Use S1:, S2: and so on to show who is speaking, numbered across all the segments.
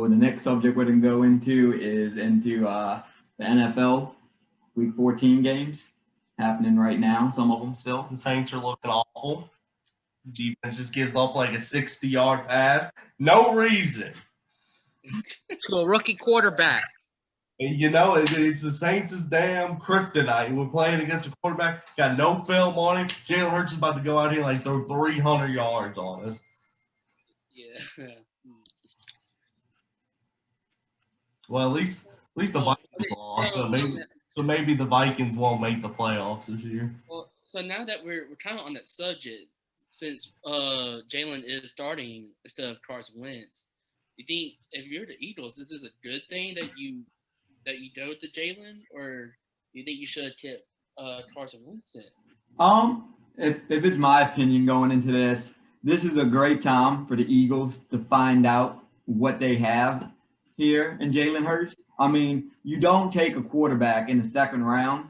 S1: the next subject we're going to go into is into the NFL Week 14 games happening right now. Some of them still.
S2: The Saints are looking awful. Defense just gives up like a 60-yard pass. No reason.
S3: To a rookie quarterback.
S2: And it's the Saints' damn kryptonite. We're playing against a quarterback, got no film on him. Jalen Hurts is about to go out here and like throw 300 yards on us.
S3: Yeah.
S2: Well, at least the Vikings lost. So maybe the Vikings won't make the playoffs this year.
S4: Well, so now that we're kind of on that subject, since Jalen is starting instead of Carson Wentz, you think if you're the Eagles, this is a good thing that you go to Jalen, or you think you should have kept Carson Wentz in?
S1: If it's my opinion going into this is a great time for the Eagles to find out what they have here in Jalen Hurts. I mean, you don't take a quarterback in the second round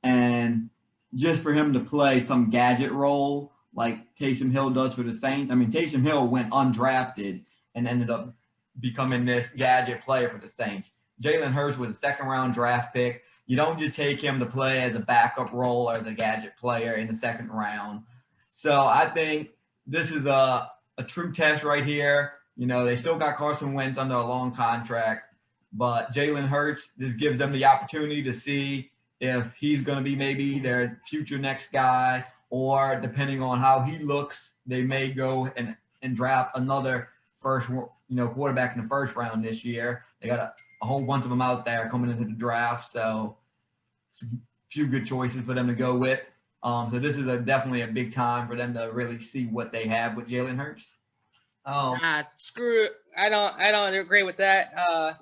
S1: and just for him to play some gadget role like Taysom Hill does for the Saints. I mean, Taysom Hill went undrafted and ended up becoming this gadget player for the Saints. Jalen Hurts was a second-round draft pick. You don't just take him to play as a backup role or as a gadget player in the second round. So I think this is a true test right here. They still got Carson Wentz under a long contract, but Jalen Hurts, this gives them the opportunity to see if he's going to be maybe their future next guy, or depending on how he looks, they may go and draft another first, quarterback in the first round this year. They got a whole bunch of them out there coming into the draft, so it's a few good choices for them to go with. So this is definitely a big time for them to really see what they have with Jalen Hurts.
S3: Screw it. I don't agree with that.
S2: I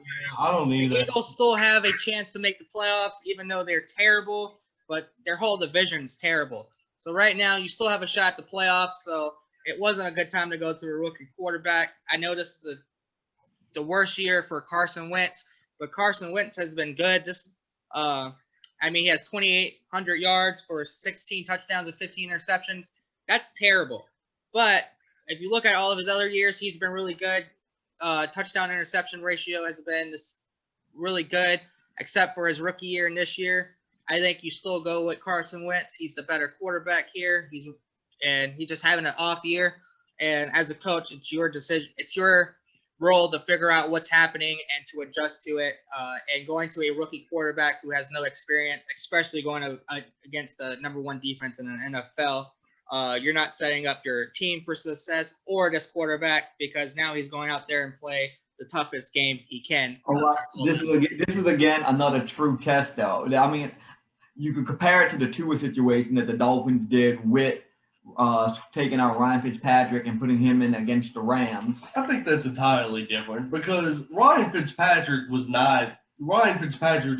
S2: don't either.
S3: The Eagles still have a chance to make the playoffs, even though they're terrible, but their whole division's terrible. So right now, you still have a shot at the playoffs, so it wasn't a good time to go to a rookie quarterback. I know this is the worst year for Carson Wentz, but Carson Wentz has been good. He has 2,800 yards for 16 touchdowns and 15 interceptions. That's terrible. But if you look at all of his other years, he's been really good. Touchdown interception ratio has been really good, except for his rookie year and this year. I think you still go with Carson Wentz. He's the better quarterback here. He's just having an off year. And as a coach, it's your decision. It's your role to figure out what's happening and to adjust to it. And going to a rookie quarterback who has no experience, especially going against the number one defense in the NFL, you're not setting up your team for success or this quarterback, because now he's going out there and play the toughest game he can.
S1: This is again another true test, though. I mean, you could compare it to the Tua situation that the Dolphins did with taking out Ryan Fitzpatrick and putting him in against the Rams.
S2: I think that's entirely different, because Ryan Fitzpatrick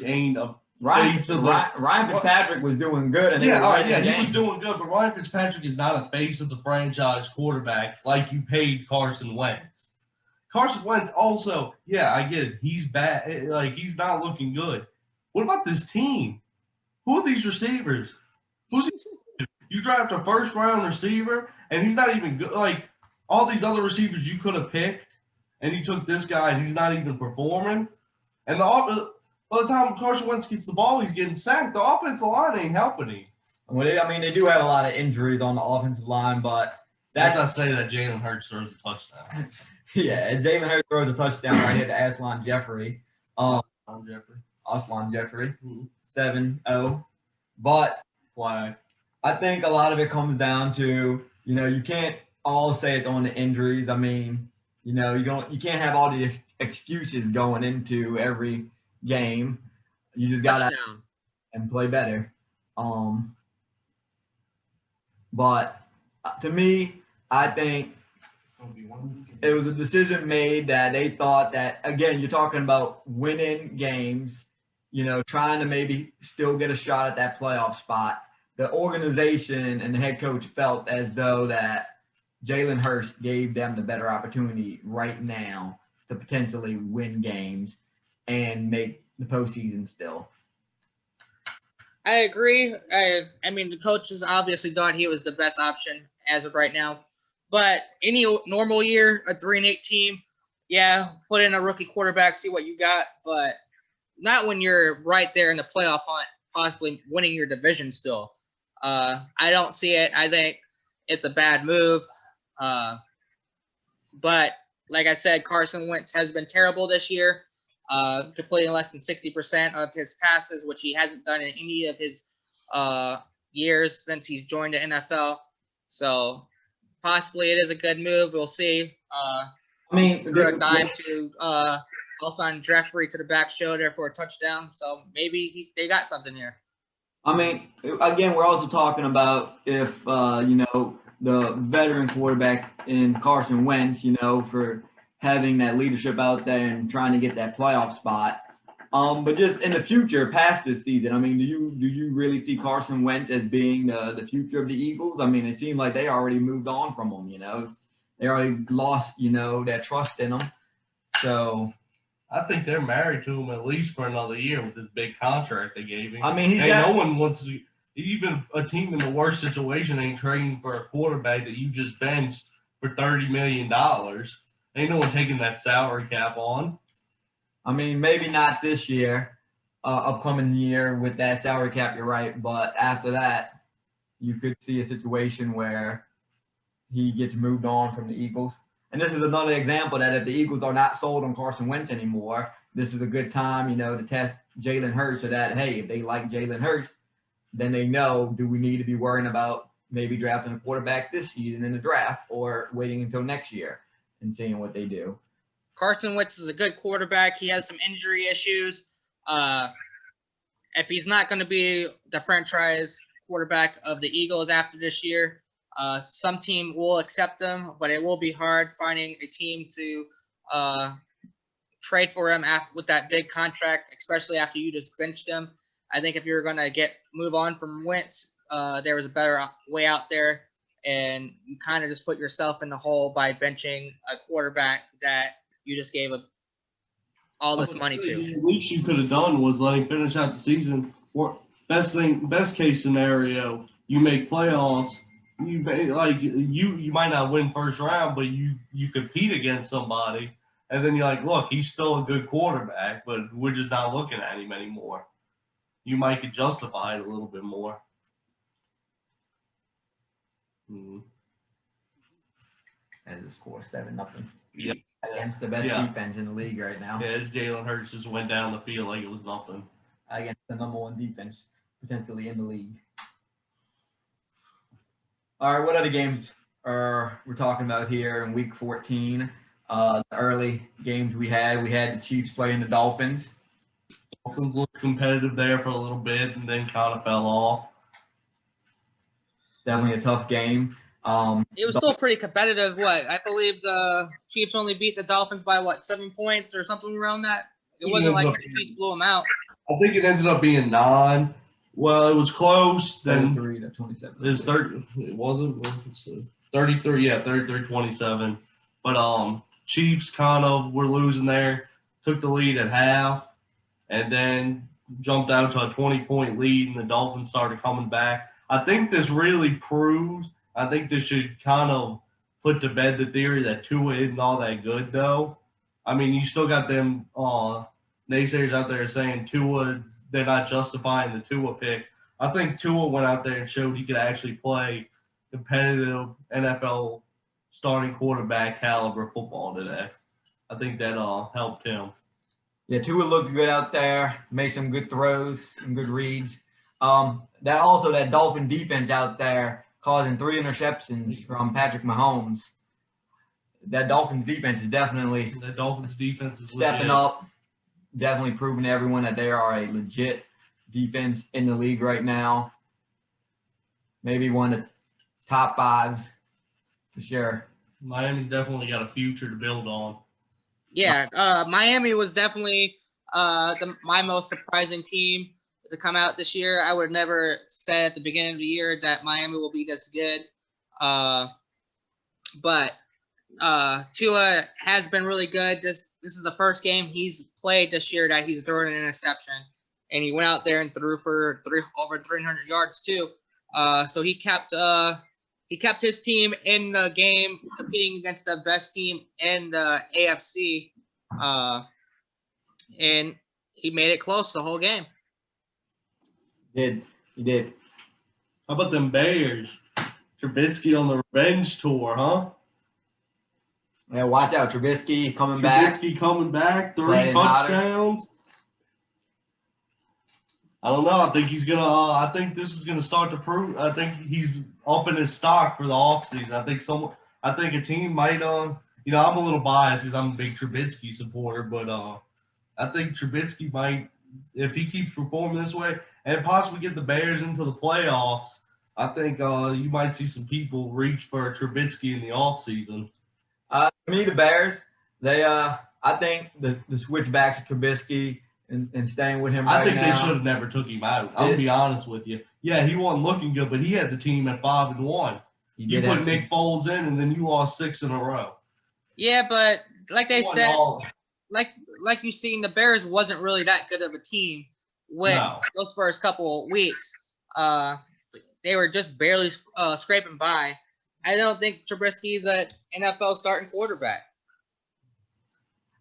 S2: ain't a
S1: Ryan Fitzpatrick was doing good. And
S2: he was doing good, but Ryan Fitzpatrick is not a face of the franchise quarterback like you paid Carson Wentz. Carson Wentz also, I get it. He's bad. Like, he's not looking good. What about this team? Who are these receivers? You draft a first-round receiver, and he's not even good. Like, all these other receivers you could have picked, and you took this guy, and he's not even performing. And by the time Carson Wentz gets the ball, he's getting sacked. The offensive line ain't helping him.
S1: Well, they do have a lot of injuries on the offensive line, but
S2: that's not saying that Jalen Hurts throws a touchdown.
S1: Yeah, Jalen Hurts throws a touchdown right here to Aslan Jeffrey. Aslan Jeffrey, 7-0. But
S2: flag.
S1: I think a lot of it comes down to, you can't all say it's on the injuries. I mean, you can't have all the excuses going into every game. You just got to and play better. But to me, I think it was a decision made that they thought that, again, you're talking about winning games, trying to maybe still get a shot at that playoff spot. The organization and the head coach felt as though that Jalen Hurts gave them the better opportunity right now to potentially win games and make the postseason still.
S3: I agree. I mean, the coaches obviously thought he was the best option as of right now. But any normal year, a 3-8 team yeah, put in a rookie quarterback, see what you got, but not when you're right there in the playoff hunt, possibly winning your division still. I don't see it. I think it's a bad move. But like I said, Carson Wentz has been terrible this year, completing less than 60% of his passes, which he hasn't done in any of his years since he's joined the NFL. So possibly it is a good move. We'll see.
S1: I mean,
S3: threw a dime to Alshon Jeffrey to the back shoulder for a touchdown. So maybe they got something here.
S1: I mean, again, we're also talking about if, the veteran quarterback in Carson Wentz, for having that leadership out there and trying to get that playoff spot. But just in the future, past this season, I mean, do you really see Carson Wentz as being the future of the Eagles? I mean, it seemed like they already moved on from him, They already lost, that trust in him. So
S2: I think they're married to him at least for another year with this big contract they gave him.
S1: I mean,
S2: no one wants to. Even a team in the worst situation ain't trading for a quarterback that you just benched for $30 million. Ain't no one taking that salary cap on.
S1: I mean, maybe not this year, upcoming year with that salary cap, you're right. But after that, you could see a situation where he gets moved on from the Eagles. And this is another example that if the Eagles are not sold on Carson Wentz anymore, this is a good time, to test Jalen Hurts so that, hey, if they like Jalen Hurts, then they know, do we need to be worrying about maybe drafting a quarterback this season in the draft or waiting until next year and seeing what they do.
S3: Carson Wentz is a good quarterback. He has some injury issues. If he's not going to be the franchise quarterback of the Eagles after this year, some team will accept him, but it will be hard finding a team to trade for him with that big contract, especially after you just benched him. I think if you're going to move on from Wentz, there was a better way out there, and you kind of just put yourself in the hole by benching a quarterback that you just gave all this money to.
S2: The least you could have done was finish out the season. Best case scenario, you make playoffs. You might not win first round, but you compete against somebody, and then you're like, look, he's still a good quarterback, but we're just not looking at him anymore. You might could justify it a little bit more.
S1: And the score 7-0.
S2: Yeah.
S1: Against the best defense in the league right now.
S2: Yeah, Jalen Hurts just went down the field like it was nothing.
S1: Against the number one defense potentially in the league. All right, what other games are we're talking about here in Week 14? The early games we had the Chiefs playing the Dolphins.
S2: Dolphins looked competitive there for a little bit and then kind of fell off.
S1: Definitely a tough game.
S3: It was still pretty competitive. I believe the Chiefs only beat the Dolphins by 7 points or something around that. It wasn't like the Chiefs blew them out.
S2: I think it ended up being 9. Well, it was close. Then
S1: 33-27.
S2: It was 30. It wasn't. 33. Yeah, 33-27. But Chiefs kind of were losing there. Took the lead at half, and then jumped out to a 20-point lead, and the Dolphins started coming back. I think this really proves. I think this should kind of put to bed the theory that Tua isn't all that good, though. I mean, you still got them naysayers out there saying Tua, they're not justifying the Tua pick. I think Tua went out there and showed he could actually play competitive NFL starting quarterback caliber football today. I think that helped him.
S1: Yeah, Tua looked good out there, made some good throws, some good reads. That Dolphin defense out there causing 3 interceptions from Patrick Mahomes. That Dolphins defense is definitely stepping up, definitely proving to everyone that they are a legit defense in the league right now. Maybe one of the top 5s for sure.
S2: Miami's definitely got a future to build on.
S3: Yeah, Miami was definitely my most surprising team to come out this year. I would have never said at the beginning of the year that Miami will be this good. But Tua has been really good. This is the first game he's played this year that he's thrown an interception. And he went out there and threw for over 300 yards too. So he kept He kept his team in the game, competing against the best team in the AFC, and he made it close the whole game.
S1: He did.
S2: How about them Bears? Trubisky on the revenge tour, huh?
S1: Yeah, watch out. Trubisky coming back.
S2: Trubisky coming back, 3
S1: Playing
S2: touchdowns. I don't know. I think he's gonna. I think this is gonna start to prove. I think he's upping his stock for the offseason. I think a team might. I'm a little biased because I'm a big Trubisky supporter, but I think Trubisky might, if he keeps performing this way, and possibly get the Bears into the playoffs. I think you might see some people reach for Trubisky in the offseason.
S1: For me, the Bears, I think the switch back to Trubisky and staying with him
S2: I think
S1: now.
S2: they should have never took him out. I'll be honest with you. Yeah, he wasn't looking good, but he had the team at 5-1. You put Nick Foles in, and then you lost 6 in a row.
S3: Yeah, but like they said, like you seen, the Bears wasn't really that good of a team with those first couple of weeks. They were just barely scraping by. I don't think Trubisky is an NFL starting quarterback.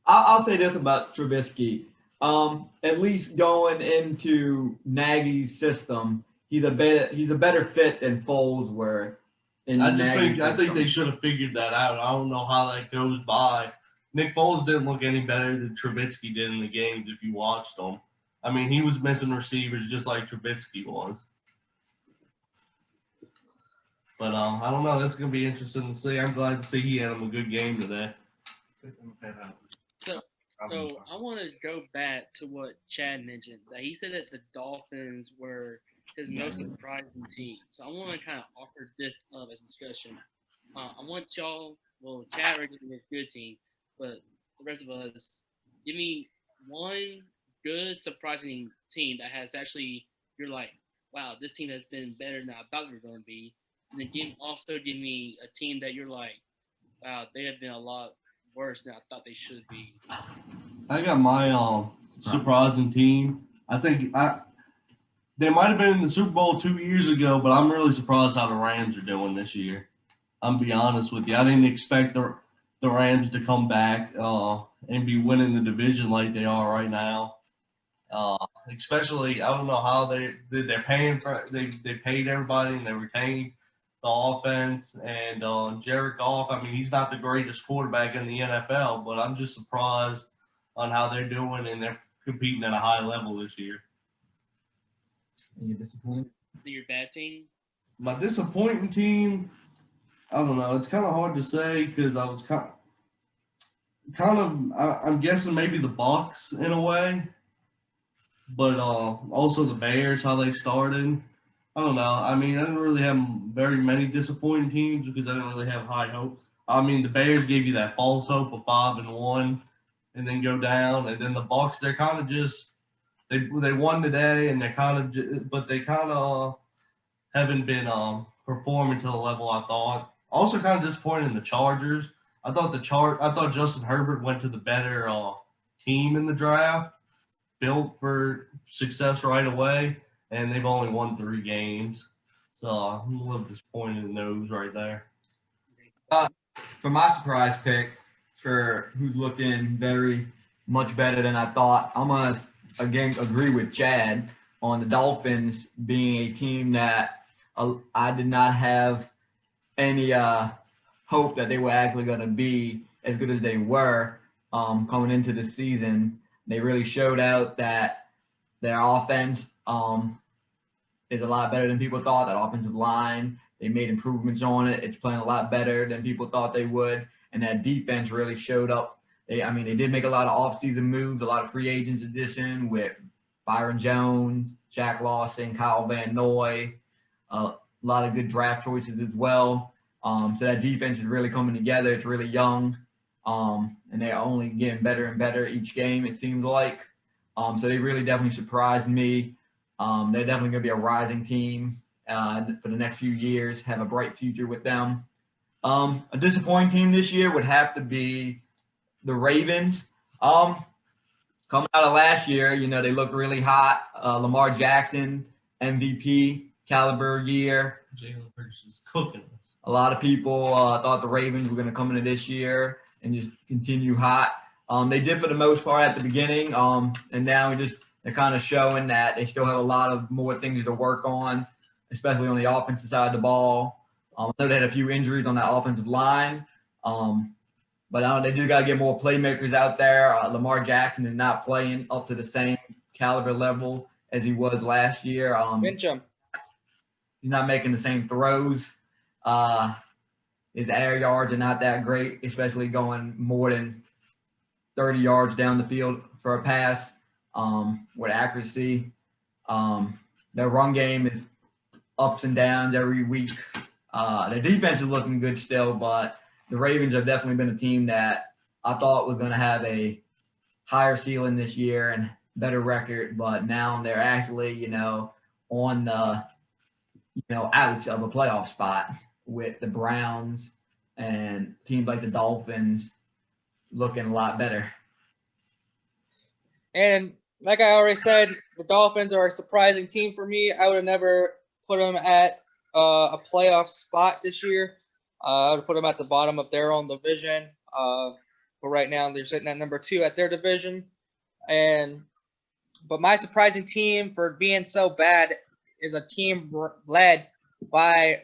S1: I'll say this about Trubisky. At least going into Nagy's system, he's a better fit than Foles were.
S2: I think they should have figured that out. I don't know how that goes by. Nick Foles didn't look any better than Trubisky did in the games if you watched them. I mean, he was missing receivers just like Trubisky was. But I don't know. That's going to be interesting to see. I'm glad to see he had him a good game today.
S4: So I want to go back to what Chad mentioned. That he said that the Dolphins were his most surprising team. So I want to kind of offer this up as a discussion. I want y'all, well, Chad already gave his good team, but the rest of us, give me one good, surprising team that has actually, you're like, wow, this team has been better than I thought they were going to be. And then give me a team that you're like, wow, they have been a lot worse than I thought they should be.
S2: I got my surprising team. I think they might have been in the Super Bowl 2 years ago, but I'm really surprised how the Rams are doing this year. I'm be honest with you. I didn't expect the Rams to come back and be winning the division like they are right now. Especially, I don't know how they're paying for. They paid everybody and they retained the offense, and Jared Goff, I mean, he's not the greatest quarterback in the NFL, but I'm just surprised on how they're doing, and they're competing at a high level this year.
S1: Are you disappointed?
S4: So your bad team?
S2: My disappointing team, I don't know. It's kind of hard to say because I was I'm guessing maybe the Bucs in a way, but also the Bears, how they started. I don't know. I mean, I didn't really have very many disappointing teams because I didn't really have high hope. I mean, the Bears gave you that false hope of 5-1 and then go down. And then the Bucs, they're kind of just they won today, and they kind of haven't been performing to the level I thought. Also, kind of disappointed in the Chargers. I thought Justin Herbert went to the better team in the draft, built for success right away. And they've only won 3 games. So I'm a little disappointed in those right there.
S1: For my surprise pick, for who's looking very much better than I thought, I'm going to, again, agree with Chad on the Dolphins being a team that I did not have any hope that they were actually going to be as good as they were coming into the season. They really showed out that their offense is a lot better than people thought. That offensive line, they made improvements on it. It's playing a lot better than people thought they would. And that defense really showed up. They did make a lot of offseason moves, a lot of free agents addition with Byron Jones, Jack Lawson, Kyle Van Noy, a lot of good draft choices as well. So that defense is really coming together. It's really young, and they're only getting better and better each game, it seems like. So they really definitely surprised me. They're definitely going to be a rising team for the next few years, have a bright future with them. A disappointing team this year would have to be the Ravens. Coming out of last year, they looked really hot. Lamar Jackson, MVP caliber year.
S2: Jalen Hurts is cooking us.
S1: A lot of people thought the Ravens were going to come into this year and just continue hot. They did for the most part at the beginning, and now they're kind of showing that they still have a lot of more things to work on, especially on the offensive side of the ball. I know they had a few injuries on that offensive line, but they just got to get more playmakers out there. Lamar Jackson is not playing up to the same caliber level as he was last year.
S3: Pinch him.
S1: He's not making the same throws. His air yards are not that great, especially going more than 30 yards down the field for a pass with accuracy. Their run game is ups and downs every week. Their defense is looking good still, but the Ravens have definitely been a team that I thought was going to have a higher ceiling this year and better record, but now they're actually, on the, out of a playoff spot with the Browns and teams like the Dolphins looking a lot better.
S3: And like I already said, the Dolphins are a surprising team for me. I would have never put them at a playoff spot this year. I would have put them at the bottom of their own division. But right now they're sitting at number 2 at their division. But my surprising team for being so bad is a team led by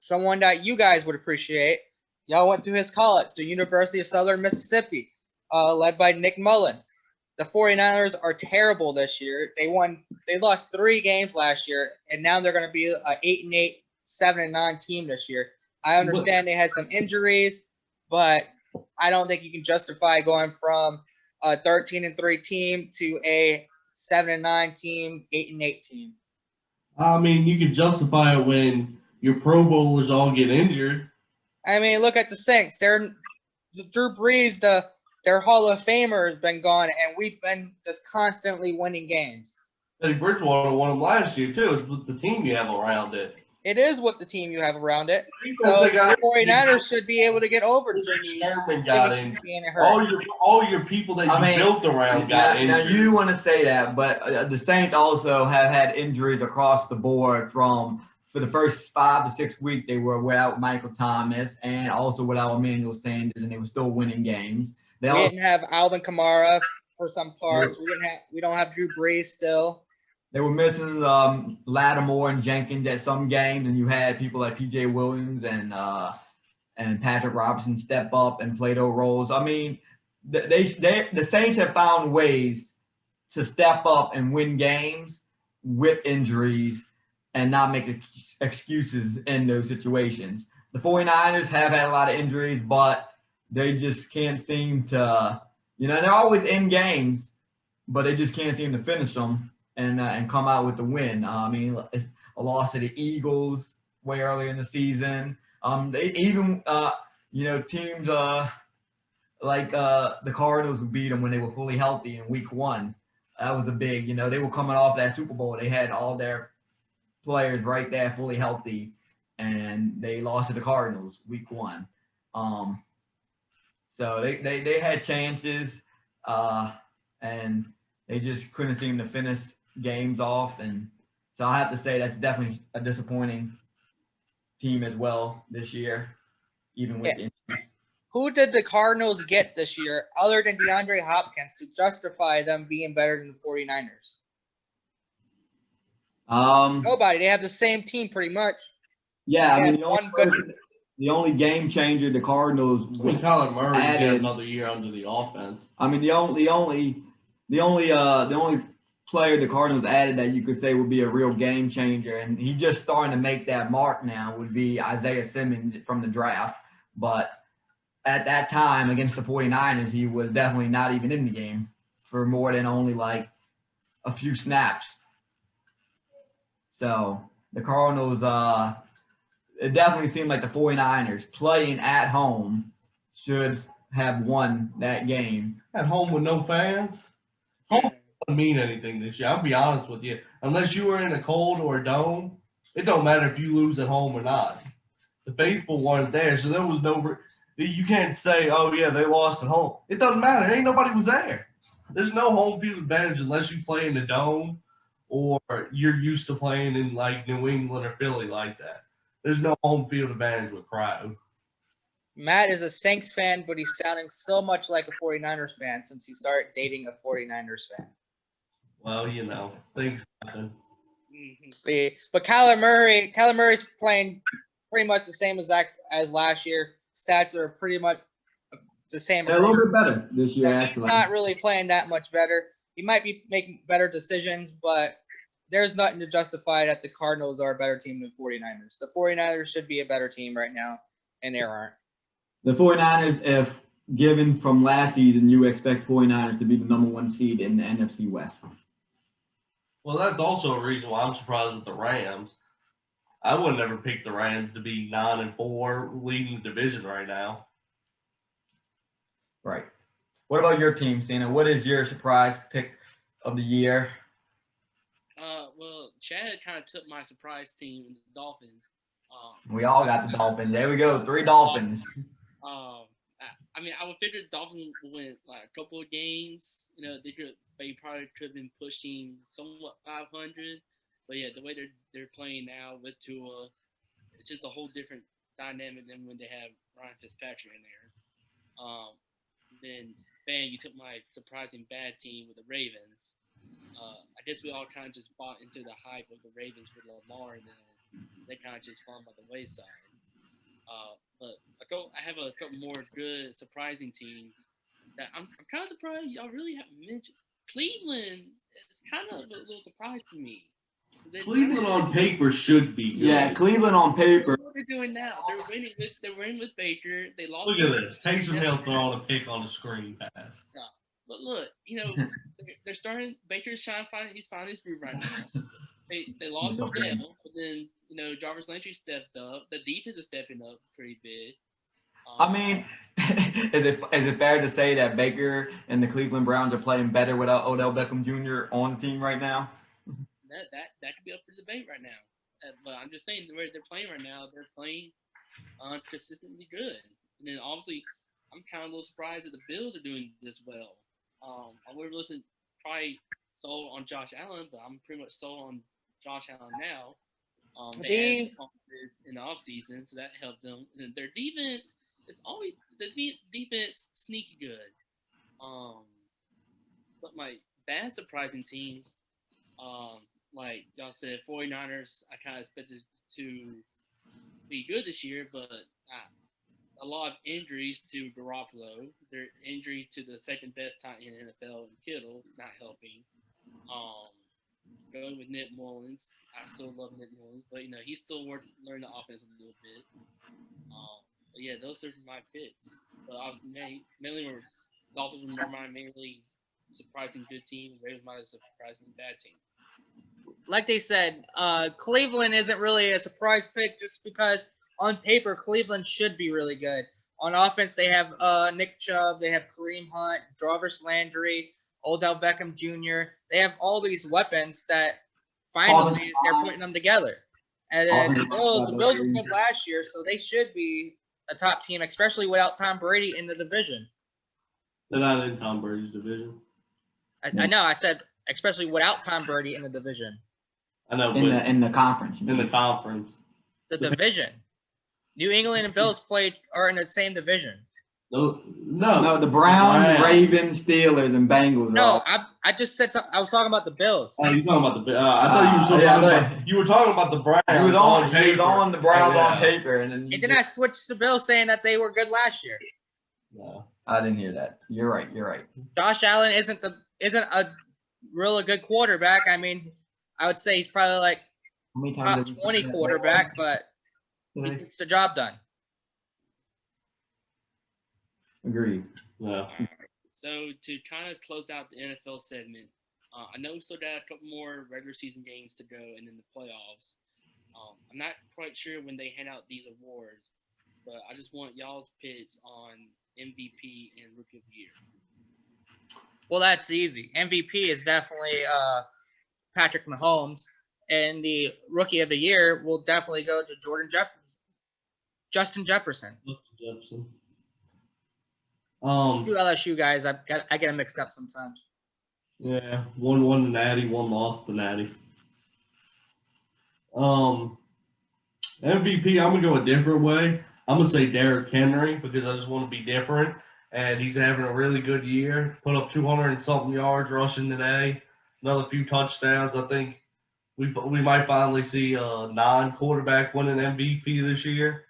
S3: someone that you guys would appreciate. Y'all went to his college, the University of Southern Mississippi, led by Nick Mullins. The 49ers are terrible this year. They lost 3 games last year, and now they're going to be an 8-8, 7-9 team this year. I understand they had some injuries, but I don't think you can justify going from a 13-3 team to a 7-9 team, 8-8 team.
S2: I mean, you can justify it when your Pro Bowlers all get injured.
S3: I mean, look at the Saints. Drew Brees, their Hall of Famer, has been gone, and we've been just constantly winning games.
S2: Teddy Bridgewater won them last year, too. It's with the team you have around it.
S3: It is with the team you have around it. So the 49ers should be able to get over Jimmy being hurt.
S2: All your people that you built around got injured.
S1: Now, you want to say that, but the Saints also have had injuries across the board for the first 5 to 6 weeks. They were without Michael Thomas and also without Emmanuel Sanders, and they were still winning games.
S3: We didn't have Alvin Kamara for some parts. We don't have Drew Brees still.
S1: They were missing Lattimore and Jenkins at some games, and you had people like P.J. Williams and Patrick Robertson step up and play those roles. I mean, the Saints have found ways to step up and win games with injuries and not make excuses in those situations. The 49ers have had a lot of injuries, but they just can't seem to, they're always in games, but they just can't seem to finish them and come out with the win. I mean, a loss to the Eagles way early in the season. They even, teams like the Cardinals beat them when they were fully healthy in week 1. That was a big, they were coming off that Super Bowl. They had all their players right there fully healthy, and they lost to the Cardinals week 1. So they had chances, and they just couldn't seem to finish games off. And so I have to say that's definitely a disappointing team as well this year, even with the
S3: Who did the Cardinals get this year other than DeAndre Hopkins to justify them being better than the 49ers? Nobody. They have the same team pretty much.
S1: Yeah, I mean, the only game changer the Cardinals
S2: Kyler Murray had another year under the offense. I mean,
S1: the only player the Cardinals added that you could say would be a real game changer, and he's just starting to make that mark now, would be Isaiah Simmons from the draft. But at that time against the 49ers, he was definitely not even in the game for more than only like a few snaps. So the Cardinals, it definitely seemed like the 49ers playing at home should have won that game.
S2: At home with no fans? Home doesn't mean anything this year. I'll be honest with you. Unless you were in a cold or a dome, it don't matter if you lose at home or not. The faithful weren't there, so there was no – you can't say, oh, yeah, they lost at home. It doesn't matter. Ain't nobody was there. There's no home field advantage unless you play in the dome or you're used to playing in, like, New England or Philly like that. There's no home field advantage with Crow.
S3: Matt is a Saints fan, but he's sounding so much like a 49ers fan since he started dating a 49ers fan.
S2: Well, things happen.
S3: But Kyler Murray's playing pretty much the same as last year. Stats are pretty much the same.
S1: They're a little bit better this year, actually.
S3: He's not really playing that much better. He might be making better decisions, but there's nothing to justify that the Cardinals are a better team than 49ers. The 49ers should be a better team right now, and they aren't.
S1: The 49ers, if given from last season, you expect 49ers to be the number 1 seed in the NFC West.
S2: Well, that's also a reason why I'm surprised with the Rams. I would never pick the Rams to be 9-4, leading the division right now.
S1: Right. What about your team, Cena? What is your surprise pick of the year?
S4: Well, Chad kind of took my surprise team, the Dolphins.
S1: We all got the Dolphins. There we go. 3 Dolphins.
S4: I mean, I would figure the Dolphins would win like a couple of games. They probably could have been pushing somewhat 500. But yeah, the way they're playing now with Tua, it's just a whole different dynamic than when they have Ryan Fitzpatrick in there. Then, bang, you took my surprising bad team with the Ravens. I guess we all kind of just bought into the hype of the Ravens with Lamar, and then they kind of just fallen by the wayside. But I have a couple more good, surprising teams that I'm kind of surprised y'all really haven't mentioned. Cleveland is kind of a little surprise to me.
S2: Cleveland on paper should be good.
S1: Yeah, Cleveland on paper.
S4: What they're doing now, they're winning with Baker. They lost.
S2: Look at this. Taysom Hill throwing a pick on the screen pass.
S4: But look, they're starting. Baker's he's finding his groove right now. They lost Odell, but then Jarvis Landry stepped up. The defense is stepping up pretty big.
S1: I mean, is it fair to say that Baker and the Cleveland Browns are playing better without Odell Beckham Jr. on the team right now?
S4: That could be up for debate right now. But I'm just saying the way they're playing right now, they're playing consistently good. And then obviously, I'm kind of a little surprised that the Bills are doing this well. I would have probably sold on Josh Allen, but I'm pretty much sold on Josh Allen now. They had some in the offseason, so that helped them. And their defense is always defense sneaky good. But my bad surprising teams, like y'all said, 49ers, I kind of expected to be good this year, but a lot of injuries to Garoppolo. Their injury to the second best tight end in the NFL, Kittle, is not helping. Going with Nick Mullins, I still love Nick Mullins, but he's still learning the offense a little bit. But yeah, those are my picks. But I was mainly Dolphins were my mainly surprising good team, Ravens my surprisingly bad team.
S3: Like they said, Cleveland isn't really a surprise pick just because on paper Cleveland should be really good. On offense, they have Nick Chubb, they have Kareem Hunt, Jarvis Landry, Odell Beckham Jr. They have all these weapons that finally they're putting them together. And then the Bills were good last year, so they should be a top team, especially without Tom Brady in the division.
S2: They're not in Tom Brady's division.
S3: I know. I said especially without Tom Brady in the division.
S2: I know.
S1: In the conference.
S2: In the conference.
S3: The division. New England and Bills are in the same division.
S2: No,
S1: the Browns, Ravens, Steelers, and Bengals.
S3: No, I just said something. I was talking about the Bills.
S2: Oh, you talking about the Bills? I thought you were talking about the Browns.
S1: He was on the Browns on paper, and then
S3: I switched to Bills saying that they were good last year.
S2: No,
S1: I didn't hear that. You're right.
S3: Josh Allen isn't a really good quarterback. I mean, I would say he's probably like top 20 quarterback, but he gets the job done.
S1: Agreed.
S2: Yeah.
S4: So to kind of close out the NFL segment, I know we still got a couple more regular season games to go and then the playoffs. I'm not quite sure when they hand out these awards, but I just want y'all's picks on MVP and Rookie of the Year.
S3: Well, that's easy. MVP is definitely Patrick Mahomes, and the Rookie of the Year will definitely go to Justin Jefferson. Two LSU guys, I get them mixed up sometimes.
S2: Yeah, one won the Natty, one lost the Natty. MVP, I'm going to go a different way. I'm going to say Derrick Henry because I just want to be different. And he's having a really good year. Put up 200 and something yards rushing today. Another few touchdowns. I think we might finally see a non-quarterback win an MVP this year.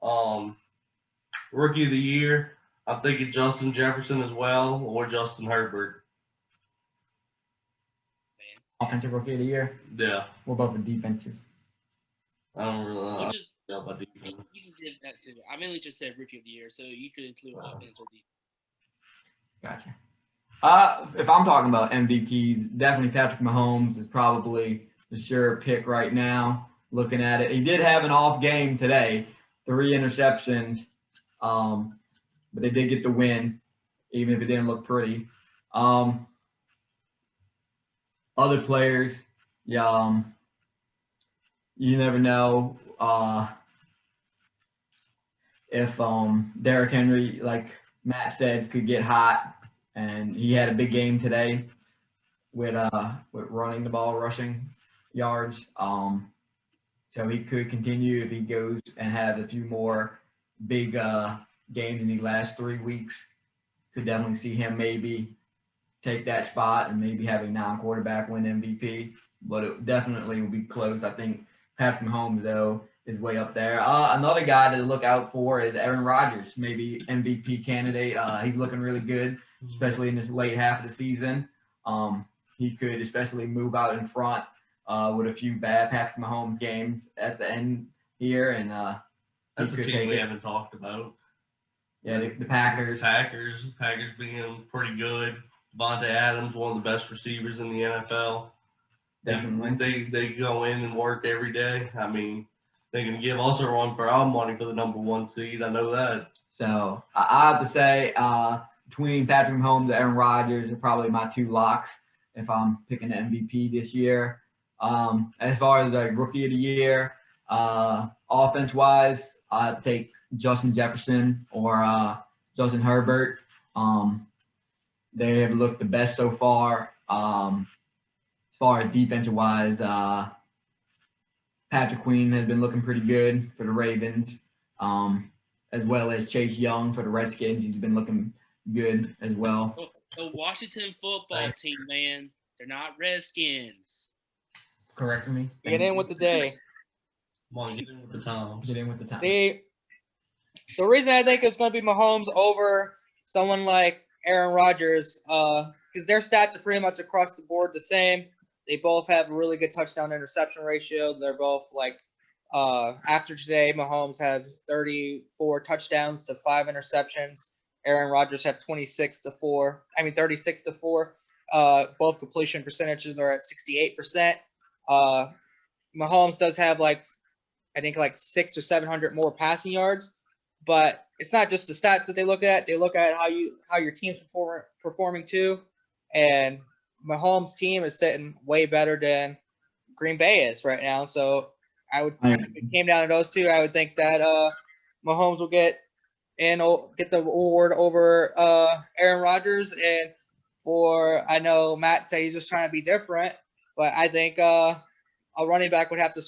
S2: Rookie of the year, I'm thinking Justin Jefferson as well or Justin Herbert.
S1: Offensive rookie of the year.
S2: Yeah.
S1: What about the defensive?
S2: I don't really know.
S4: We'll just,
S2: About
S4: you
S2: defense.
S4: can give that to. I mainly just said rookie of the year, so you could include offense or defense.
S1: Gotcha. If I'm talking about MVP, definitely Patrick Mahomes is probably the sure pick right now. Looking at it, he did have an off game today, 3 interceptions, but they did get the win, even if it didn't look pretty. Other players, yeah, you never know if Derrick Henry, like Matt said, could get hot, and he had a big game today with running the ball, rushing yards. So he could continue if he goes and has a few more big games in the last 3 weeks. Could definitely see him maybe take that spot and maybe have a non-quarterback win MVP, but it definitely will be close. I think Patrick Mahomes, though, is way up there. Another guy to look out for is Aaron Rodgers, maybe MVP candidate. He's looking really good, especially in this late half of the season. He could especially move out in front with a few bad Patrick Mahomes games at the end here, and
S2: That's a team we haven't talked about.
S1: Yeah, the Packers.
S2: Packers being pretty good. Devontae Adams, one of the best receivers in the NFL.
S1: Definitely.
S2: They go in and work every day. I mean, they can give us a run for our money for the number 1 seed. I know that.
S1: So I have to say, between Patrick Mahomes and Aaron Rodgers are probably my 2 locks if I'm picking the MVP this year. As far as the rookie of the year, offense-wise, I'd take Justin Jefferson or Justin Herbert. They have looked the best so far. As far as defensive-wise, Patrick Queen has been looking pretty good for the Ravens, as well as Chase Young for the Redskins. He's been looking good as well.
S4: The Washington football team, man, they're not Redskins.
S1: Correct me.
S3: Get in with the day.
S2: Come on, get in with the Toms.
S1: Get in with the time.
S3: The reason I think it's going to be Mahomes over someone like Aaron Rodgers, because their stats are pretty much across the board the same. They both have a really good touchdown interception ratio. They're both like, after today, Mahomes has 34 touchdowns to 5 interceptions. Aaron Rodgers have 36 to 4. Both completion percentages are at 68%. Mahomes does have I think 600 or 700 more passing yards, but it's not just the stats that they look at. They look at how your team's performing too, and Mahomes' team is sitting way better than Green Bay is right now. So if it came down to those two, I would think that Mahomes will get the award over Aaron Rodgers. And I know Matt said he's just trying to be different, but I think a running back would have to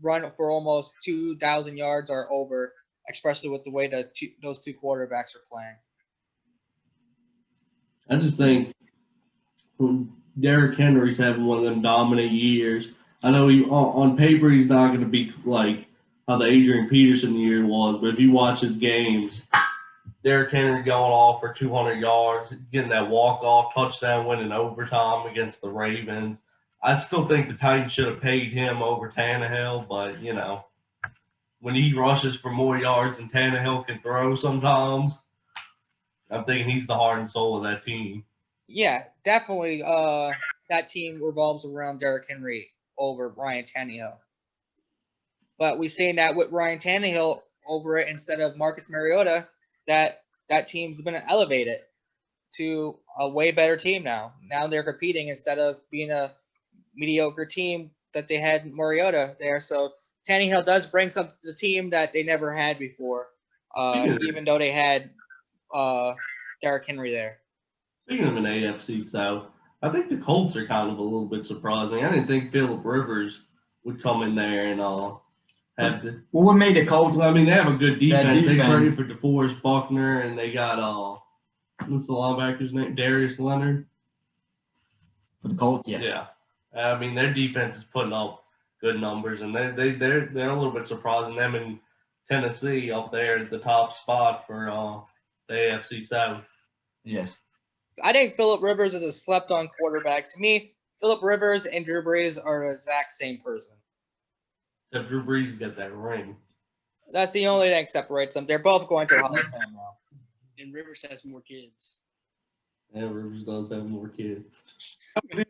S3: run for almost 2,000 yards or over, especially with the way those 2 quarterbacks are playing.
S2: I just think Derrick Henry's having one of them dominant years. I know on paper he's not going to be like how the Adrian Peterson year was, but if you watch his games, Derrick Henry going off for 200 yards, getting that walk-off touchdown win in overtime against the Ravens. I still think the Titans should have paid him over Tannehill, but, when he rushes for more yards than Tannehill can throw sometimes, I'm thinking he's the heart and soul of that team.
S3: Yeah, definitely that team revolves around Derrick Henry over Ryan Tannehill. But we've seen that with Ryan Tannehill over it instead of Marcus Mariota, that team's been elevated to a way better team now. Now they're competing instead of being a mediocre team that they had Mariota there. So Tannehill does bring something to the team that they never had before, even though they had Derrick Henry there.
S2: Speaking of an AFC South, I think the Colts are kind of a little bit surprising. I didn't think Phillip Rivers would come in there and have to.
S1: Well, what made the Colts?
S2: I mean, they have a good defense. They
S1: defense.
S2: traded for DeForest Buckner, and they got what's the linebacker's name? Darius Leonard.
S1: For the Colts, yeah.
S2: Yeah. I mean, their defense is putting up good numbers, and they're a little bit surprising them in Tennessee up there at the top spot for the AFC South.
S1: Yes.
S3: I think Phillip Rivers is a slept-on quarterback. To me, Phillip Rivers and Drew Brees are the exact same person.
S2: Except Drew Brees got that ring.
S3: That's the only thing that separates them. They're both going to the Hall of Fame now.
S4: And Rivers has more kids.
S2: Yeah, Rivers does have more kids.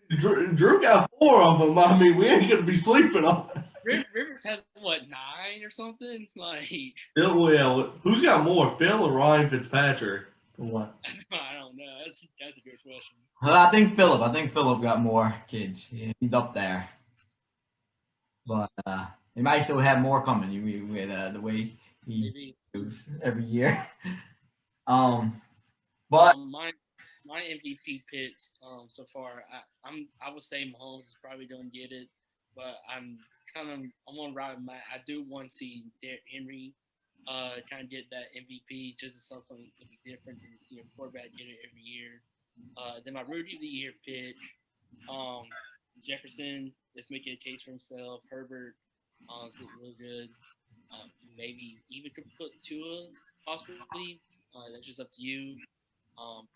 S2: Drew got 4 of them. I mean, we ain't gonna be sleeping on it.
S4: Rivers has what, 9 or something? Like,
S2: Bill, yeah, who's got more, Bill or Ryan Fitzpatrick?
S1: What?
S4: I don't know. That's a good question.
S1: I think Phillip got more kids. He's up there. But he might still have more coming with the way he moves every year. But
S4: my MVP picks so far, I would say Mahomes is probably gonna get it, but I'm gonna ride with Matt. I do want to see Derrick Henry kind of get that MVP just to see something different than see a quarterback get it every year. Then my rookie of the year pick, Jefferson is making a case for himself. Herbert is looking really good. Maybe even could put Tua possibly. That's just up to you.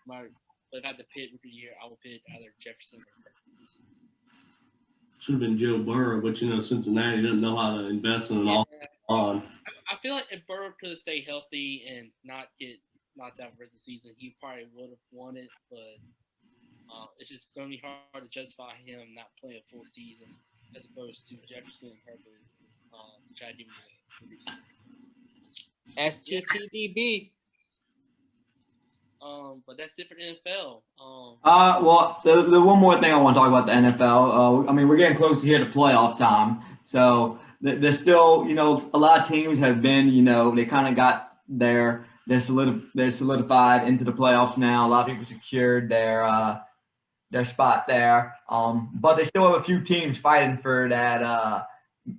S4: But if I had to pick rookie of the year, I would pick either Jefferson or Herbert.
S2: Should have been Joe Burrow, but Cincinnati doesn't know how to invest in an on.
S4: I feel like if Burrow could stay healthy and not get knocked out for the season, he probably would have won it. But it's just going to be hard to justify him not playing a full season as opposed to Jefferson and Herbert, which I do.
S3: STTDB.
S4: But that's it for the NFL.
S1: well, the one more thing I want to talk about the NFL. I mean, we're getting close here to playoff time, so there's still, a lot of teams have been, they kind of got they're solidified into the playoffs now. A lot of people secured their spot there. But they still have a few teams fighting for that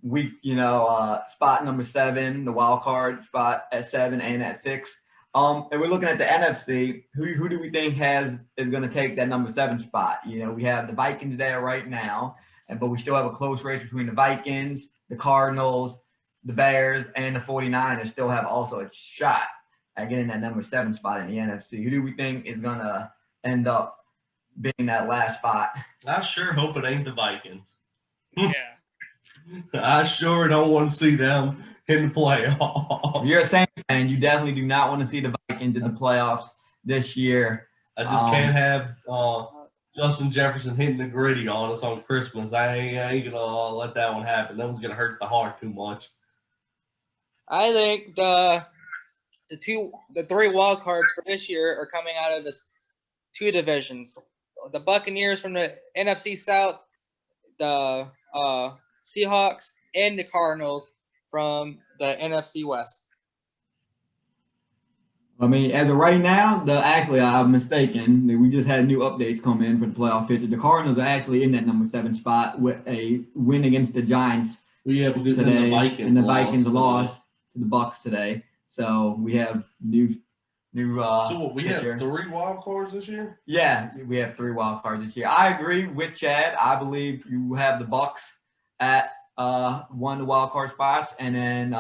S1: week, spot number 7, the wild card spot at 7 and at 6. And we're looking at the NFC. Who do we think is going to take that number 7 spot? We have the Vikings there right now, but we still have a close race between the Vikings, the Cardinals, the Bears, and the 49ers still have also a shot at getting that number 7 spot in the NFC. Who do we think is going to end up being that last spot?
S2: I sure hope it ain't the Vikings.
S4: Yeah.
S2: I sure don't want to see them in the playoffs.
S1: If you're a Saints fan, you definitely do not want to see the Vikings in the playoffs this year.
S2: I just can't have Justin Jefferson hitting the gritty on us on Christmas. I ain't gonna let that one happen. That one's gonna hurt the heart too much.
S3: I think the 3 wild cards for this year are coming out of this 2 divisions. The Buccaneers from the NFC South, the Seahawks, and the Cardinals from the NFC West.
S1: I mean, as of right now, actually, I'm mistaken. We just had new updates come in for the playoff picture. The Cardinals are actually in that number 7 spot with a win against the Giants
S2: Yeah, because
S1: today,
S2: and the Vikings
S1: lost to the Bucs today. So we have new.
S2: So what, we
S1: picture.
S2: have 3 wild cards this year?
S1: Yeah, we have 3 wild cards this year. I agree with Chad. I believe you have the Bucs at one of the wild card spots, and then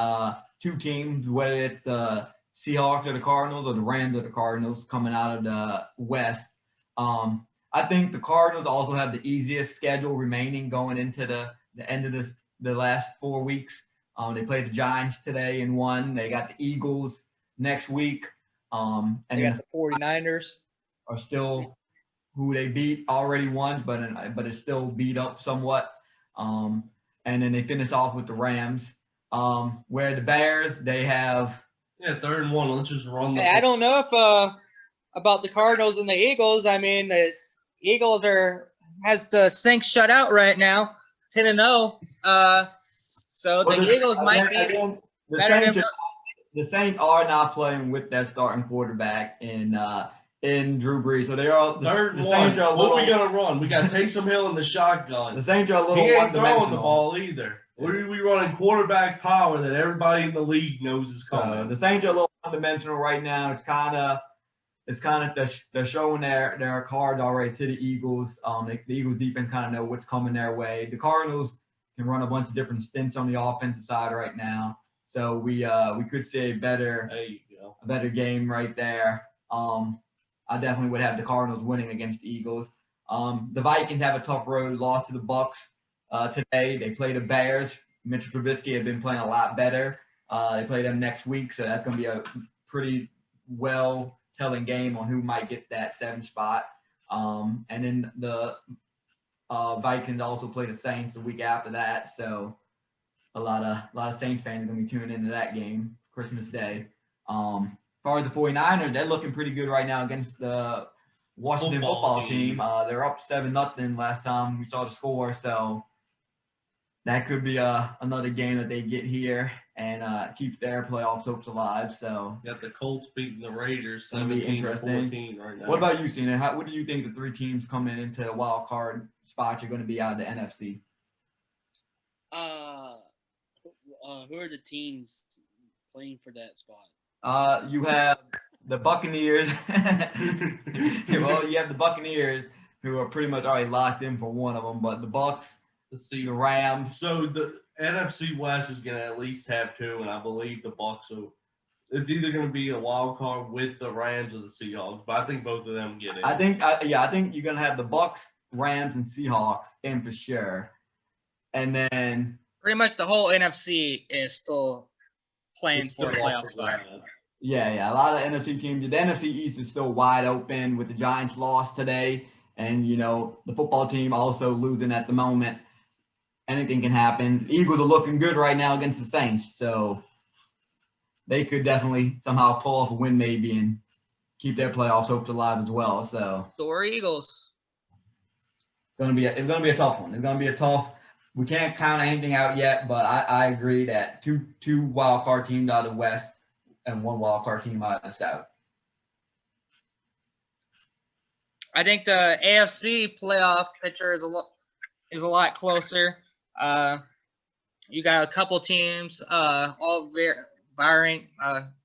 S1: 2 teams, whether it's the Seahawks or the Cardinals or the Rams or the Cardinals, coming out of the West. I think the Cardinals also have the easiest schedule remaining going into the end of the last 4 weeks. They played the Giants today and won. They got the Eagles next week. And
S3: They got the 49ers.
S1: Are still who they beat already won, but it's still beat up somewhat. And then they finish off with the Rams. Where the Bears, they have.
S2: Yeah, 3rd and 1. Let's just run.
S3: I don't know if about the Cardinals and the Eagles. I mean, the Eagles has the Saints shut out right now, 10-0. So the Eagles might be better than.
S1: The Saints are not playing with that starting quarterback in in Drew Brees. So they are
S2: Third
S1: the
S2: and
S1: Saints
S2: one.
S1: are a
S2: What are we
S1: little,
S2: gonna run? We got Taysom Hill in the shotgun.
S1: the Saints are a
S2: He
S1: little
S2: ain't throwing the
S1: one-dimensional.
S2: ball either. We running quarterback power that everybody in the league knows is coming.
S1: The Saints are a little one-dimensional right now. It's kind of they're showing their cards already to the Eagles. The Eagles defense kind of know what's coming their way. The Cardinals can run a bunch of different stints on the offensive side right now. So we could see a better game right there. I definitely would have the Cardinals winning against the Eagles. The Vikings have a tough road, lost to the Bucks today. They play the Bears. Mitchell Trubisky has been playing a lot better. They play them next week, so that's going to be a pretty well-telling game on who might get that 7th spot. And then the Vikings also play the Saints the week after that, so a lot of Saints fans are going to be tuning into that game, Christmas Day. As far as the 49ers, they're looking pretty good right now against the Washington football team. They're up 7-0 last time we saw the score, so that could be another game that they get here and keep their playoff hopes alive. So
S2: got the Colts beating the Raiders
S1: 17-14
S2: right now.
S1: What about you, Cena? What do you think the 3 teams coming into the wild card spots are going to be out of the NFC?
S4: Who are the teams playing for that spot?
S1: You have the Buccaneers. Well, you have the Buccaneers, who are pretty much already locked in for one of them, but the Bucs, the Rams.
S2: So the NFC West is going to at least have 2, and I believe the Bucs will. It's either going to be a wild card with the Rams or the Seahawks, but I think both of them get in.
S1: I think you're going to have the Bucs, Rams, and Seahawks in for sure, and then
S3: pretty much the whole NFC is still playing for a playoff spot.
S1: Yeah, a lot of NFC teams. The NFC East is still wide open with the Giants lost today, and the football team also losing at the moment. Anything can happen. The Eagles are looking good right now against the Saints, so they could definitely somehow pull off a win maybe and keep their playoffs hopes alive as well. So
S3: Eagles.
S1: It's gonna be a tough one. It's gonna be a tough. We can't count anything out yet, but I agree that two wild card teams out of the West and 1 wild card team out of the South.
S3: I think the AFC playoff picture is a lot closer. You got a couple teams all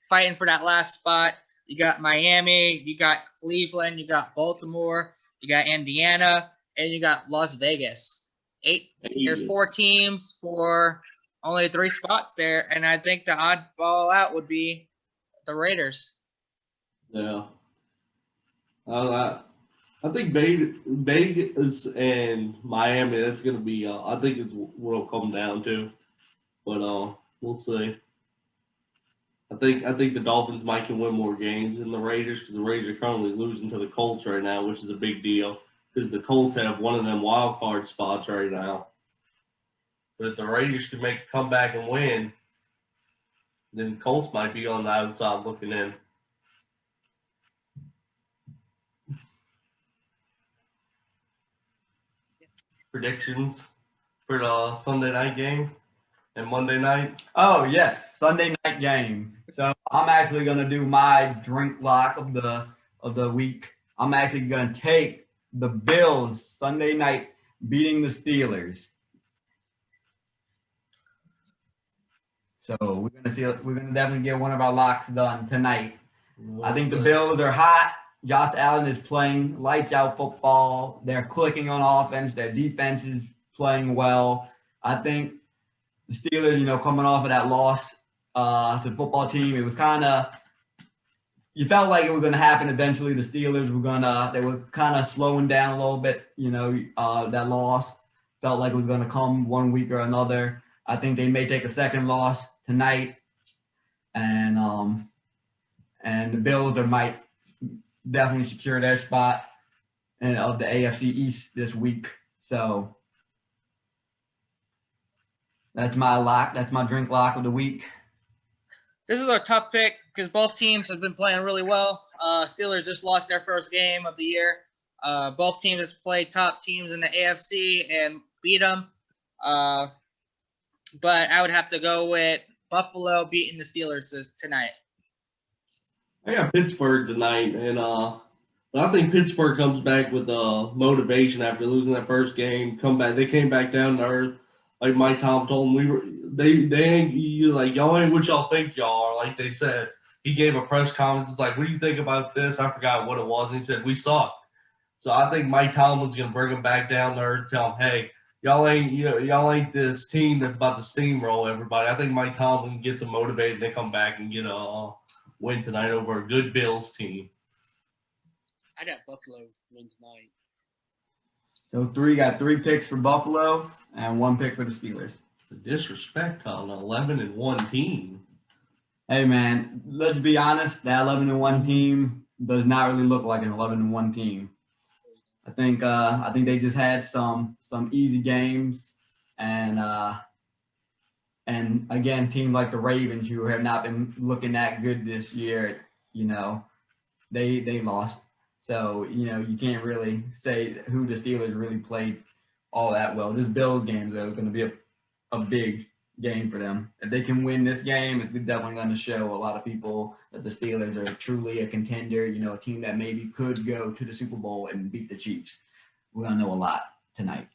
S3: fighting for that last spot. You got Miami, you got Cleveland, you got Baltimore, you got Indiana, and you got Las Vegas. 8. There's 4 teams for only 3 spots there, and I think the oddball out would be the Raiders.
S2: Yeah. I think Vegas and Miami, that's going to be, I think it's what it'll come down to. But we'll see. I think the Dolphins might can win more games than the Raiders because the Raiders are currently losing to the Colts right now, which is a big deal because the Colts have one of them wild card spots right now. But if the Raiders can make a comeback and win, then the Colts might be on the outside looking in. Predictions for the Sunday night game and Monday night?
S1: Oh, yes, Sunday night game. So I'm actually going to do my drink lock of the week. I'm actually going to take the Bills Sunday night beating the Steelers. So we're going to definitely get one of our locks done tonight. I think the Bills are hot. Josh Allen is playing lights out football. They're clicking on offense. Their defense is playing well. I think the Steelers, coming off of that loss to the football team, it was kind of – you felt like it was going to happen eventually. The Steelers they were kind of slowing down a little bit, that loss. Felt like it was going to come one week or another. I think they may take a second loss tonight. And the Bills might – definitely secure their spot of the AFC East this week. So that's my lock. That's my drink lock of the week.
S3: This is a tough pick because both teams have been playing really well. Steelers just lost their first game of the year. Both teams have played top teams in the AFC and beat them. But I would have to go with Buffalo beating the Steelers tonight.
S2: I got Pittsburgh tonight, and But I think Pittsburgh comes back with motivation after losing that first game. They came back down to earth. Like Mike Tom told them, they ain't y'all ain't what y'all think y'all are. Like they said, he gave a press conference. It's like, what do you think about this? I forgot what it was. And he said, we suck. So I think Mike Tomlin's gonna bring them back down to earth. Tell them, hey, y'all ain't this team that's about to steamroll everybody. I think Mike Tomlin gets them motivated. And they come back and get a win tonight over a good Bills team.
S4: I got Buffalo win tonight.
S1: So got 3 picks for Buffalo and 1 pick for the Steelers.
S2: The disrespect on an 11-1 team.
S1: Hey man, let's be honest. That 11-1 team does not really look like an 11-1 team. I think they just had some easy games, and again, teams like the Ravens, who have not been looking that good this year, they lost. So you can't really say who the Steelers really played all that well. This Bills game though is going to be a big game for them. If they can win this game, it's definitely going to show a lot of people that the Steelers are truly a contender, a team that maybe could go to the Super Bowl and beat the Chiefs. We're going to know a lot tonight.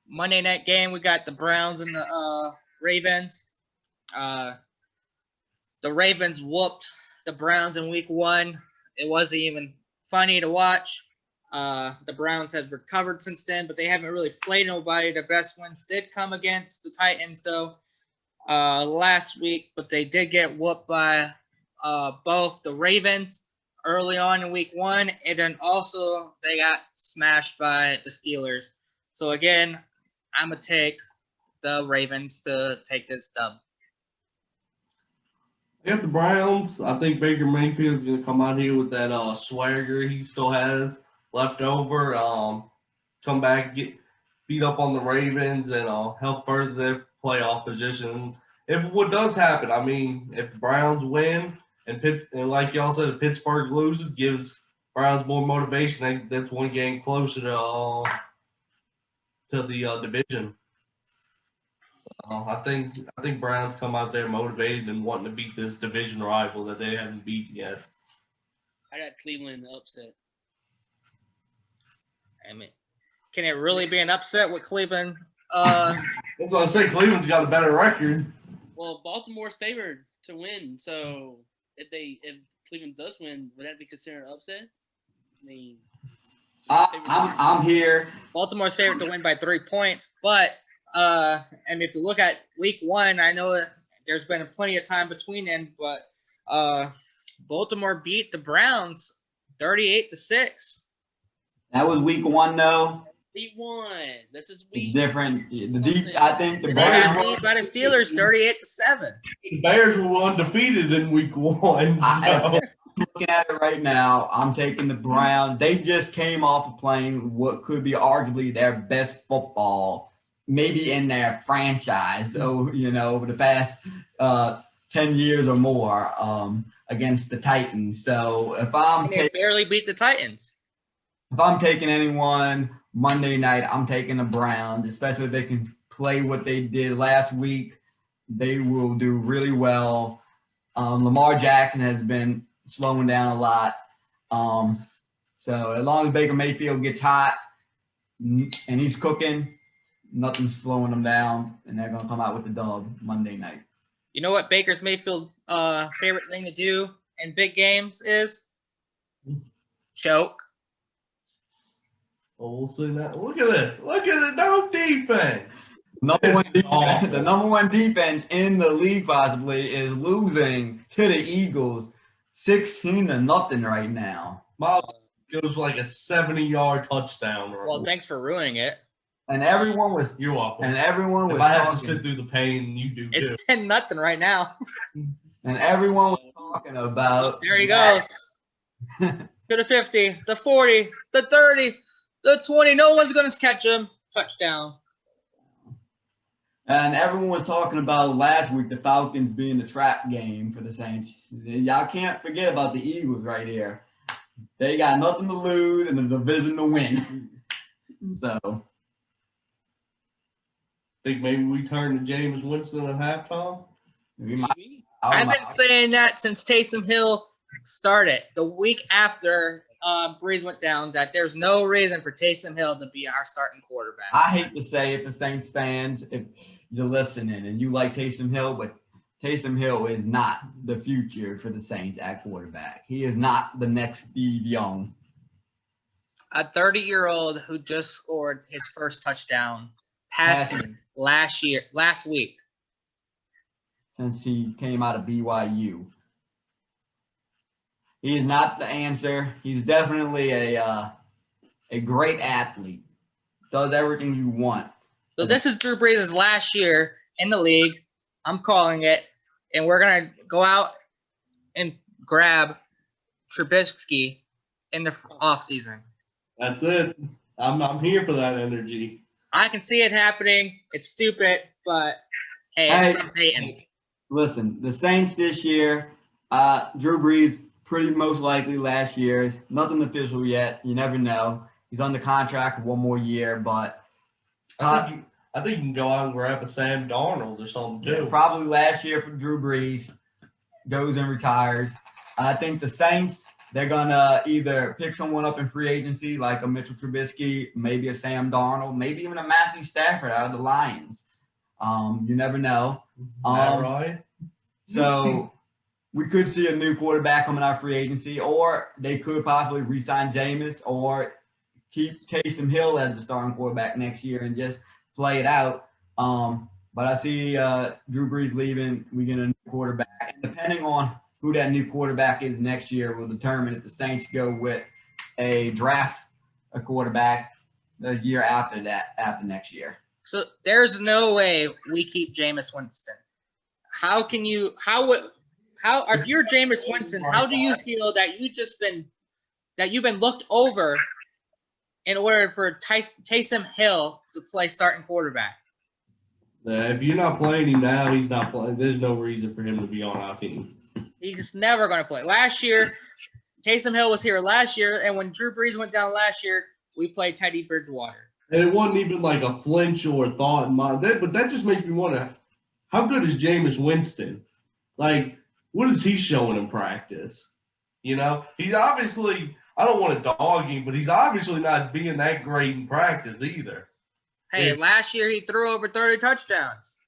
S3: Monday night game, we got the Browns and the Ravens. The Ravens whooped the Browns in week 1. It wasn't even funny to watch. The Browns have recovered since then, but they haven't really played nobody. Their best wins did come against the Titans, though, last week, but they did get whooped by both the Ravens early on in week 1, and then also they got smashed by the Steelers. So, again, I'm going to take the Ravens to take this dub.
S2: I got the Browns. I think Baker Mayfield's going to come out here with that swagger he still has left over. Come back, get beat up on the Ravens, and help further their playoff position. If what does happen, I mean, if the Browns win and like y'all said, if Pittsburgh loses, gives Browns more motivation. That's one game closer to the division. I think Browns come out there motivated and wanting to beat this division rival that they haven't beaten yet.
S4: I got Cleveland upset.
S3: I mean, can it really be an upset with Cleveland?
S2: That's what I say. Cleveland's got a better record.
S4: Well, Baltimore's favored to win, so if Cleveland does win, would that be considered an upset? I mean,
S1: I'm here.
S3: Baltimore's favored to win by 3 points, but and if you look at week 1, I know there's been plenty of time between them, but Baltimore beat the Browns 38-6.
S1: That was week 1, though.
S4: Week 1. This is week.
S1: Different. I think the
S3: They got
S1: Bears.
S3: beat by the Steelers 38-7.
S2: The Bears were undefeated in week 1. So.
S1: Looking at it right now, I'm taking the Browns. They just came off of playing what could be arguably their best football, maybe in their franchise. So, over the past 10 years or more against the Titans. So
S3: They barely beat the Titans.
S1: If I'm taking anyone Monday night, I'm taking the Browns, especially if they can play what they did last week. They will do really well. Lamar Jackson has been slowing down a lot. So as long as Baker Mayfield gets hot and he's cooking, nothing's slowing them down, and they're going to come out with the dub Monday night.
S3: You know what Baker Mayfield's favorite thing to do in big games is? Choke.
S2: Well, we'll see that. Look at this. Look at it. No defense.
S1: The number one defense in the league possibly is losing to the Eagles 16-0 right now.
S2: Miles goes like a 70-yard touchdown.
S3: Well, thanks for ruining it.
S1: And everyone was.
S2: You're welcome.
S1: And everyone was.
S2: If I have to sit through the pain, you do.
S3: It's 10-0 right now.
S1: And everyone was talking about.
S3: There he goes. To the 50, the 40, the 30, the 20. No one's going to catch him. Touchdown.
S1: And everyone was talking about last week the Falcons being the trap game for the Saints. Y'all can't forget about the Eagles right here. They got nothing to lose and a division to win. So.
S2: Think maybe we turn to James Winston at halftime?
S3: I've been saying that since Taysom Hill started the week after Breeze went down that there's no reason for Taysom Hill to be our starting quarterback.
S1: I hate to say it to Saints fans if you're listening and you like Taysom Hill, but Taysom Hill is not the future for the Saints at quarterback. He is not the next Steve Young.
S3: A 30-year-old who just scored his first touchdown passing last week.
S1: Since he came out of BYU. He is not the answer. He's definitely a great athlete. Does everything you want.
S3: So this is Drew Brees' last year in the league. I'm calling it. And we're going to go out and grab Trubisky in the offseason.
S2: That's it. I'm here for that energy.
S3: I can see it happening. It's stupid, but hey, it's from Peyton.
S1: Listen, the Saints this year, Drew Brees pretty most likely last year. Nothing official yet. You never know. He's under contract for one more year, but
S2: I think you can go out and grab a Sam Darnold or something too.
S1: Probably last year for Drew Brees. Goes and retires. I think the Saints, they're gonna either pick someone up in free agency like a Mitchell Trubisky, maybe a Sam Darnold, maybe even a Matthew Stafford out of the Lions. You never know.
S2: Right.
S1: So we could see a new quarterback coming out of free agency, or they could possibly re-sign Jameis or keep Taysom Hill as the starting quarterback next year and just play it out. But I see Drew Brees leaving. We get a new quarterback. And depending on who that new quarterback is next year will determine if the Saints go with a quarterback the year after next year.
S3: So there's no way we keep Jameis Winston. If you're Jameis Winston, how do you feel that you've been looked over in order for Taysom Hill to play starting quarterback?
S2: If you're not playing him now, he's not playing. There's no reason for him to be on our team.
S3: He's never going to play. Last year, Taysom Hill was here last year, and when Drew Brees went down last year, we played Teddy Bridgewater.
S2: And it wasn't even like a flinch or a thought in mind. But that just makes me wonder, how good is Jameis Winston? Like, what is he showing in practice? You know, he's obviously – I don't want to dog him, but he's obviously not being that great in practice either.
S3: Hey, last year he threw over 30 touchdowns.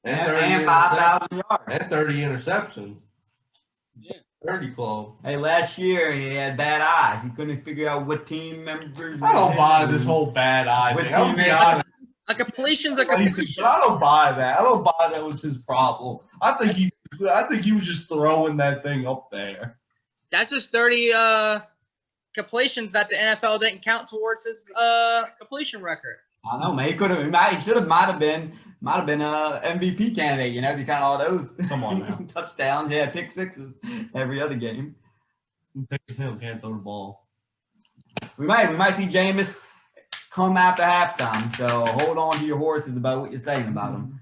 S1: And 5,000 yards.
S2: And 30 interceptions.
S4: Yeah.
S2: 30 club.
S1: Hey, last year he had bad eyes. He couldn't figure out what team members.
S2: I don't buy this whole bad eye thing. I'll be honest.
S3: A completion's a completion.
S2: I don't buy that. I don't buy that was his problem. I think he was just throwing that thing up there.
S3: That's just 30 completions that the NFL didn't count towards his completion record.
S1: I don't know, man. He might have been a MVP candidate. You know, if you count all those.
S2: Come on now.
S1: Touchdowns, yeah, pick sixes every other game.
S2: Hill can't throw the ball.
S1: We might see Jameis come after halftime. So hold on to your horses about what you're saying about him.